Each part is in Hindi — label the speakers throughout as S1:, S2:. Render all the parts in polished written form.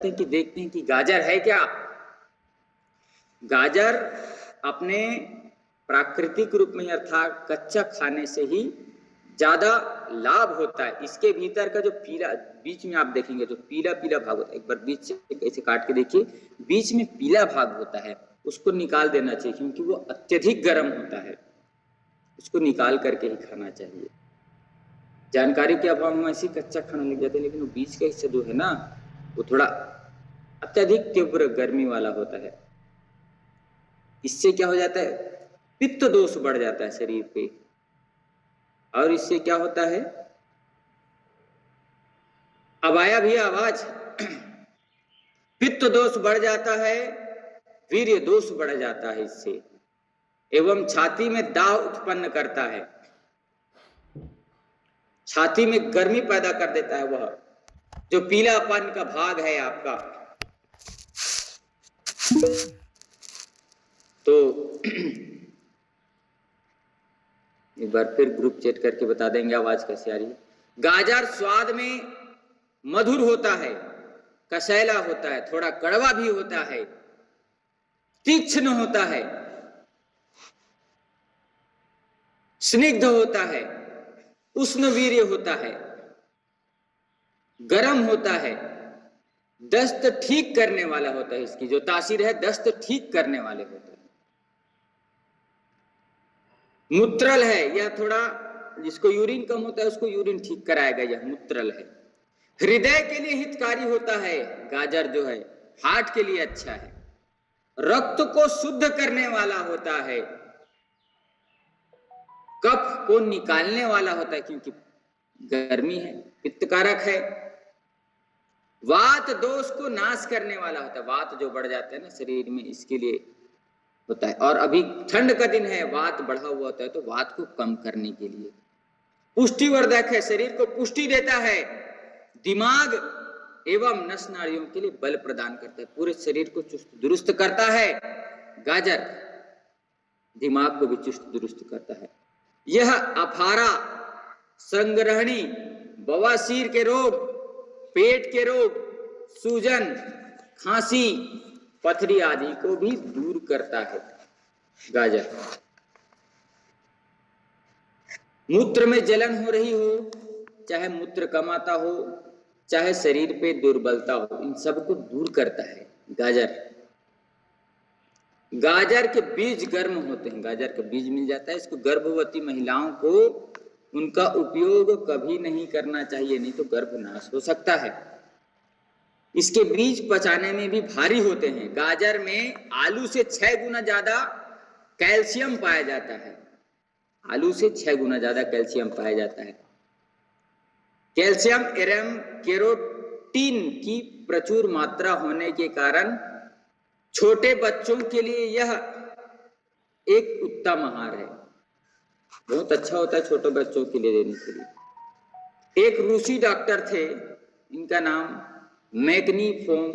S1: हैं कि देखते हैं कि गाजर है क्या। गाजर अपने प्राकृतिक रूप में अर्थात कच्चा खाने से ही ज्यादा लाभ होता है। इसके भीतर का जो पीला बीच में आप देखेंगे जो पीला पीला भाग होता है, एक बार बीच से ऐसे काट के देखिए, बीच में पीला भाग होता है, उसको निकाल देना चाहिए क्योंकि वो अत्यधिक गर्म होता है, उसको निकाल करके ही खाना चाहिए। जानकारी के अभाव में ऐसे कच्चा खाने लग जाते हैं, लेकिन वो बीच का हिस्सा जो है ना वो थोड़ा अत्यधिक तीव्र गर्मी वाला होता है। इससे क्या हो जाता है, पित्त दोष बढ़ जाता है शरीर पे, और इससे क्या होता है, अब आया भी आवाज, पित्त दोष बढ़ जाता है, वीर्य दोष बढ़ जाता है इससे, एवं छाती में दाह उत्पन्न करता है, छाती में गर्मी पैदा कर देता है। वह जो पीलापन का भाग है आपका, तो एक बार फिर ग्रुप चैट करके बता देंगे आवाज कैसे आ रही है। गाजर स्वाद में मधुर होता है, कसैला होता है, थोड़ा कड़वा भी होता है, तीक्ष्ण होता है, स्निग्ध होता है, उष्ण वीर्य होता है, गर्म होता है, दस्त ठीक करने वाला होता है। इसकी जो तासीर है दस्त ठीक करने वाले होते हैं। मूत्रल है, यह थोड़ा जिसको यूरिन कम होता है उसको यूरिन ठीक कराएगा, यह मूत्रल है। हृदय के लिए हितकारी होता है गाजर जो है, हार्ट के लिए अच्छा है। रक्त को शुद्ध करने वाला होता है, कफ को निकालने वाला होता है क्योंकि गर्मी है, पित्तकारक है। वात दोष को नाश करने वाला होता है, वात जो बढ़ जाता है ना शरीर में, इसके लिए होता है। और अभी ठंड का दिन है, वात बढ़ा हुआ होता है, तो वात को कम करने के लिए। पुष्टिवर्धक है, शरीर को पुष्टि देता है, दिमाग एवं नस नाड़ियों के लिए बल प्रदान करता है, पूरे शरीर को चुस्त दुरुस्त करता है। गाजर दिमाग को भी चुस्त दुरुस्त करता है। यह अफारा, संग्रहणी, बवासीर के रोग, पेट के रोग, सूजन, खांसी, पथरी आदि को भी दूर करता है गाजर। मूत्र में जलन हो रही हो, चाहे मूत्र कम आता हो, चाहे शरीर पे दुर्बलता हो, इन सब को दूर करता है गाजर। गाजर के बीज गर्म होते हैं, गाजर का बीज मिल जाता है। इसको गर्भवती महिलाओं को उनका उपयोग कभी नहीं करना चाहिए, नहीं तो गर्भनाश हो सकता है। इसके बीज पचाने में भी भारी होते हैं। गाजर में आलू से 6 गुना ज्यादा कैल्शियम पाया जाता है, आलू से 6 गुना ज्यादा कैल्शियम पाया जाता है। कैल्शियम एवं केरोटीन की प्रचुर मात्रा होने के कारण छोटे बच्चों के लिए यह एक उत्तम आहार है, बहुत अच्छा होता है छोटे बच्चों के लिए देने के लिए। एक रूसी डॉक्टर थे, इनका नाम मैकनी फोम,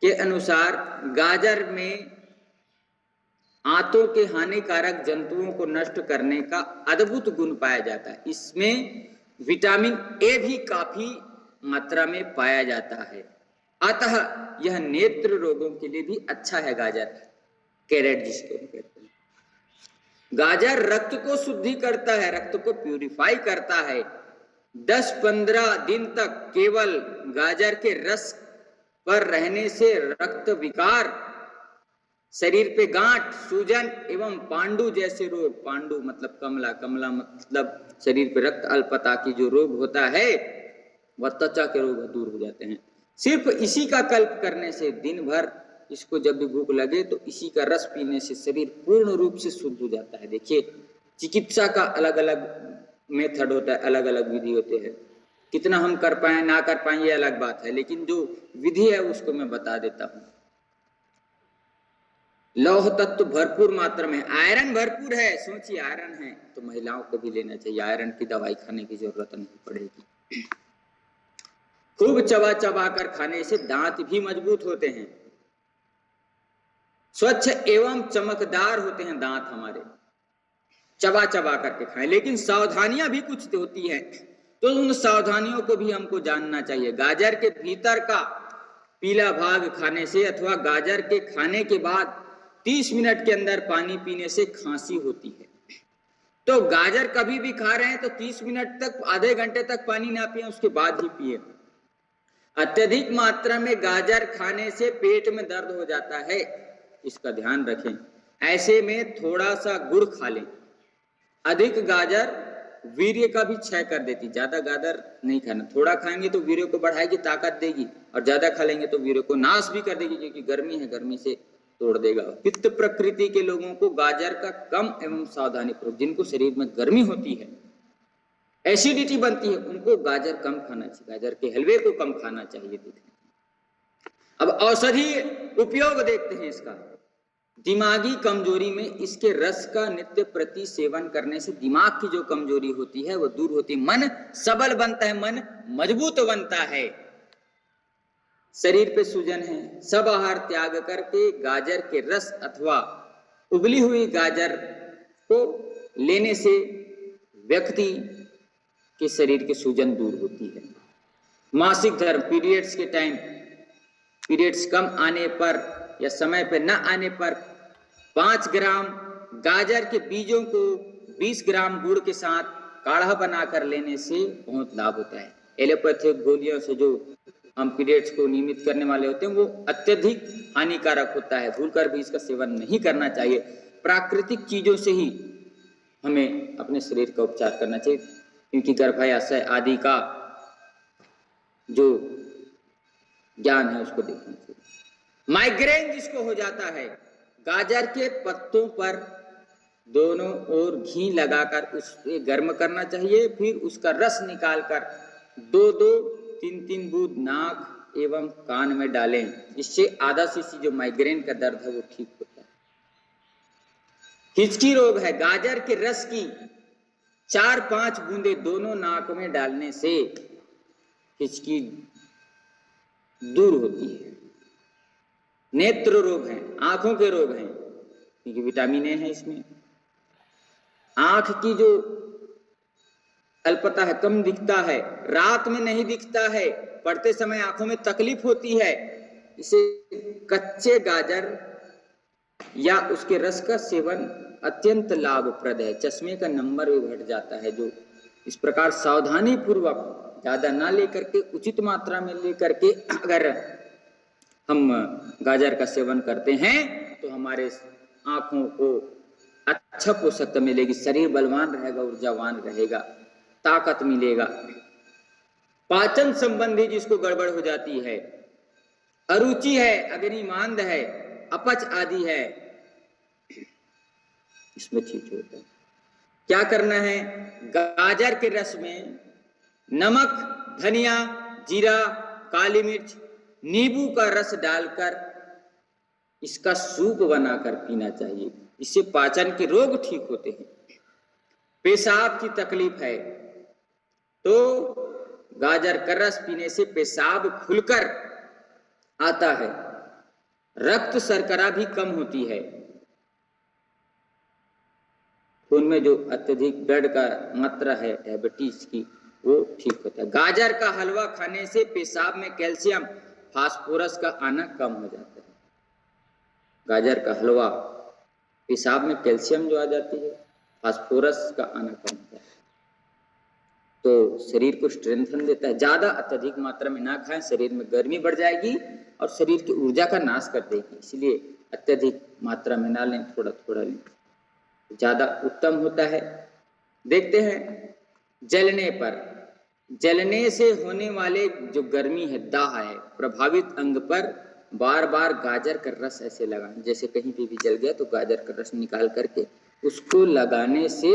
S1: के अनुसार गाजर में आंतों के हानिकारक जंतुओं को नष्ट करने का अद्भुत गुण पाया जाता है। इसमें विटामिन ए भी काफी मात्रा में पाया जाता है, अतः यह नेत्र रोगों के लिए भी अच्छा है गाजर, कैरेट जिसको कहते हैं। गाजर रक्त को शुद्धि करता है, रक्त को प्यूरिफाई करता है। 10-15 दिन तक केवल गाजर के रस पर रहने से रक्त विकार, शरीर पे गांठ, सूजन एवं पांडु जैसे रोग, पांडु मतलब कमला, कमला मतलब शरीर पे रक्त अल्पता की जो रोग होता है, वह त्वचा के रोग दूर हो जाते हैं। सिर्फ इसी का कल्प करने से, दिन भर इसको जब भी भूख लगे तो इसी का रस पीने से शरीर पूर्ण रूप से शुद्ध हो जाता है। देखिए चिकित्सा का अलग अलग मेथड होता है, अलग अलग विधि होते हैं, कितना हम कर पाए ना कर पाए ये अलग बात है, लेकिन जो विधि है उसको मैं बता देता हूं। लौह तत्व भरपूर मात्रा में, आयरन भरपूर है, सोचिए आयरन है तो महिलाओं को भी लेना चाहिए, आयरन की दवाई खाने की जरूरत नहीं पड़ेगी। खूब चबा चबा कर खाने से दांत भी मजबूत होते हैं, स्वच्छ एवं चमकदार होते हैं दांत हमारे, चबा चबा करके खाएं। लेकिन सावधानियां भी कुछ होती हैं, तो उन सावधानियों को भी हमको जानना चाहिए। गाजर के भीतर का पीला भाग खाने से अथवा गाजर के खाने के बाद 30 मिनट के अंदर पानी पीने से खांसी होती है। तो गाजर कभी भी खा रहे हैं तो 30 मिनट तक, आधे घंटे तक पानी ना पिए, उसके बाद ही पिए। अत्यधिक मात्रा में गाजर खाने से पेट में दर्द हो जाता है, इसका ध्यान रखें। ऐसे में थोड़ा सा गुड़ खा लें। अधिक गाजर वीर्य का भी क्षय कर देती, ज्यादा गाजर नहीं खाना। थोड़ा खाएंगे तो वीर्य को बढ़ाएगी, ताकत देगी, और ज्यादा खा लेंगे तो वीर्य को नाश भी कर देगी, क्योंकि गर्मी है, गर्मी से तोड़ देगा। पित्त प्रकृति के लोगों को गाजर का कम एवं सावधानी पूर्वक, जिनको शरीर में गर्मी होती है, एसिडिटी बनती है, उनको गाजर कम खाना चाहिए, गाजर के हलवे को कम खाना चाहिए। अब औषधि उपयोग देखते हैं इसका। दिमागी कमजोरी में इसके रस का नित्य प्रति सेवन करने से दिमाग की जो कमजोरी होती है वो दूर होती है, मन सबल बनता है, मन मजबूत बनता है। शरीर पे सूजन है, सब आहार त्याग करके गाजर के रस अथवा उबली हुई गाजर को लेने से व्यक्ति के शरीर के सूजन दूर होती है। मासिक धर्म, पीरियड्स के टाइम, पीरियड्स कम आने पर या समय पे न आने पर 5 ग्राम गाजर के बीजों को 20 ग्राम गुड़ के साथ काढ़ा बनाकर लेने से बहुत लाभ होता है। एलोपैथिक गोलियों से जो हम पीरियड्स को नियमित करने वाले होते हैं वो अत्यधिक हानिकारक होता है, भूलकर भी इसका सेवन नहीं करना चाहिए। प्राकृतिक चीजों से ही हमें अपने शरीर का उपचार करना चाहिए, क्योंकि गर्भाशय आदि का जो ज्ञान है उसको देखना चाहिए। माइग्रेन जिसको हो जाता है, गाजर के पत्तों पर दोनों ओर घी लगाकर उसे गर्म करना चाहिए, फिर उसका रस निकालकर 2-2, 3-3 बूंद नाक एवं कान में डालें। इससे आधा सीसी जो माइग्रेन का दर्द है वो ठीक होता है। हिचकी रोग है, गाजर के रस की 4-5 बूंदे दोनों नाक में डालने से हिचकी दूर होती है। नेत्र रोग है, आंखों के रोग हैं, क्योंकि विटामिन ए है इसमें। आंख की जो अल्पता है, कम दिखता है, रात में नहीं दिखता है, पढ़ते समय आंखों में तकलीफ होती है, इसे कच्चे गाजर या उसके रस का सेवन अत्यंत लाभप्रद है। चश्मे का नंबर भी घट जाता है। जो इस प्रकार सावधानी पूर्वक, ज्यादा ना लेकर के, उचित मात्रा में लेकर के अगर हम गाजर का सेवन करते हैं तो हमारे आंखों को अच्छा पोषक मिलेगी, शरीर बलवान रहेगा, ऊर्जावान रहेगा, ताकत मिलेगा। पाचन संबंधी जिसको गड़बड़ हो जाती है, अरुचि है, अग्निमांद है, अपच आदि है, इसमें ठीक होता है। क्या करना है? गाजर के रस में नमक, धनिया, जीरा, काली मिर्च, नींबू का रस डालकर इसका सूप बनाकर पीना चाहिए। इससे पाचन के रोग ठीक होते हैं। पेशाब की तकलीफ है तो गाजर का रस पीने से पेशाब खुलकर आता है, रक्त शर्करा भी कम होती है, खून में जो अत्यधिक ब्लड का मात्रा है डायबिटीज की वो ठीक होता है। गाजर का हलवा खाने से पेशाब में कैल्शियम, फास्फोरस का आना कम हो जाता है। गाजर का हलवा, पेशाब में कैल्शियम जो आ जाती है, फास्फोरस का आना कम होता है, तो शरीर को स्ट्रेंथन देता है। ज्यादा अत्यधिक मात्रा में ना खाएं, शरीर में गर्मी बढ़ जाएगी और शरीर की ऊर्जा का नाश कर देगी। इसलिए अत्यधिक मात्रा में ना लें, थोड़ा थोड़ा लें, ज्यादा उत्तम होता है। देखते हैं जलने पर, जलने से होने वाले जो गर्मी है, दाह है, प्रभावित अंग पर बार बार गाजर का रस ऐसे लगाएं, जैसे कहीं पे भी जल गया तो गाजर का रस निकाल करके उसको लगाने से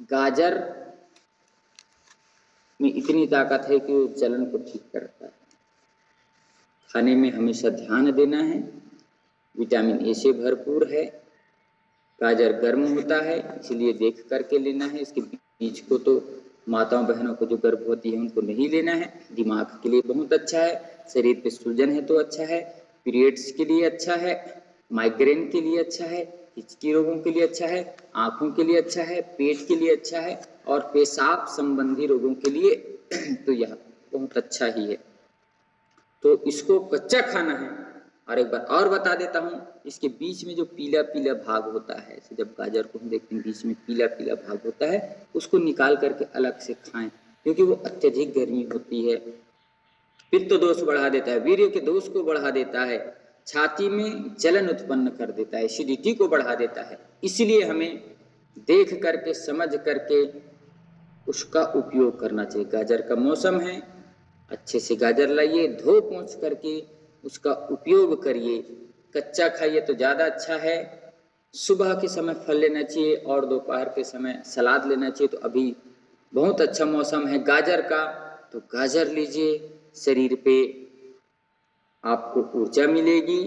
S1: गाजर में इतनी ताकत है कि वो जलन को ठीक करता है। खाने में हमेशा ध्यान देना है, विटामिन ए से भरपूर है, गाजर गर्म होता है, इसलिए देख करके लेना है। इसके बीज को तो माताओं बहनों को जो गर्भवती है उनको नहीं लेना है। दिमाग के लिए बहुत अच्छा है, शरीर पे सूजन है तो अच्छा है, पीरियड्स के लिए अच्छा है, माइग्रेन के लिए अच्छा है, हिचकी रोगों के लिए अच्छा है, आंखों के लिए अच्छा है, पेट के लिए अच्छा है और पेशाब संबंधी रोगों के लिए तो यह बहुत अच्छा ही है। तो इसको कच्चा खाना है। और एक बार और बता देता हूँ, इसके बीच में जो पीला पीला भाग होता है, जब गाजर को हम देखते हैं बीच में पीला पीला भाग होता है, उसको निकाल करके अलग से खाएं, क्योंकि वो अत्यधिक गर्मी होती है। पित्त दोष बढ़ा देता है, वीर्य के दोष को बढ़ा देता है, छाती में जलन उत्पन्न कर देता है, एसिडिटी को बढ़ा देता है। इसलिए हमें देख करके समझ करके उसका उपयोग करना चाहिए। गाजर का मौसम है, अच्छे से गाजर लाइए, धो पोंछ करके उसका उपयोग करिए। कच्चा खाइए तो ज़्यादा अच्छा है। सुबह के समय फल लेना चाहिए और दोपहर के समय सलाद लेना चाहिए। तो अभी बहुत अच्छा मौसम है गाजर का, तो गाजर लीजिए, शरीर पे आपको ऊर्जा मिलेगी,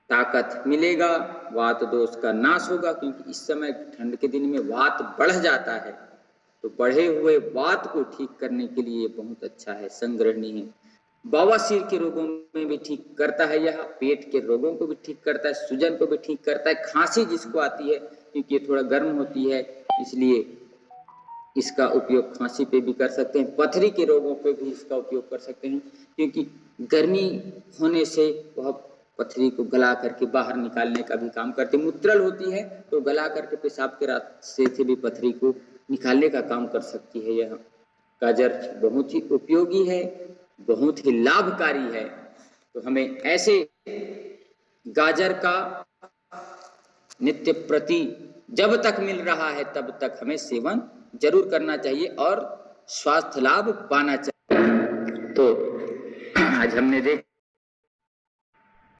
S1: ताकत मिलेगा, वात दोष का नाश होगा, क्योंकि इस समय ठंड के दिन में वात बढ़ जाता है। तो बढ़े हुए वात को ठीक करने के लिए बहुत अच्छा है, संग्रहणीय है। बवासीर के रोगों में भी ठीक करता है यह, पेट के रोगों को भी ठीक करता है, सूजन को भी ठीक करता है, खांसी जिसको आती है, क्योंकि ये थोड़ा गर्म होती है इसलिए इसका उपयोग खांसी पे भी कर सकते हैं, पथरी के रोगों पे भी इसका उपयोग कर सकते हैं, क्योंकि गर्मी होने से वह पथरी को गला करके बाहर निकालने का भी काम करते हैं। मूत्रल होती है तो गला करके पेशाब के रास्ते से भी पथरी को निकालने का काम कर सकती है। यह गाजर बहुत ही उपयोगी है, बहुत ही लाभकारी है। तो हमें ऐसे गाजर का नित्य प्रति जब तक मिल रहा है तब तक हमें सेवन जरूर करना चाहिए और स्वास्थ्य लाभ पाना चाहिए। तो आज हमने देखा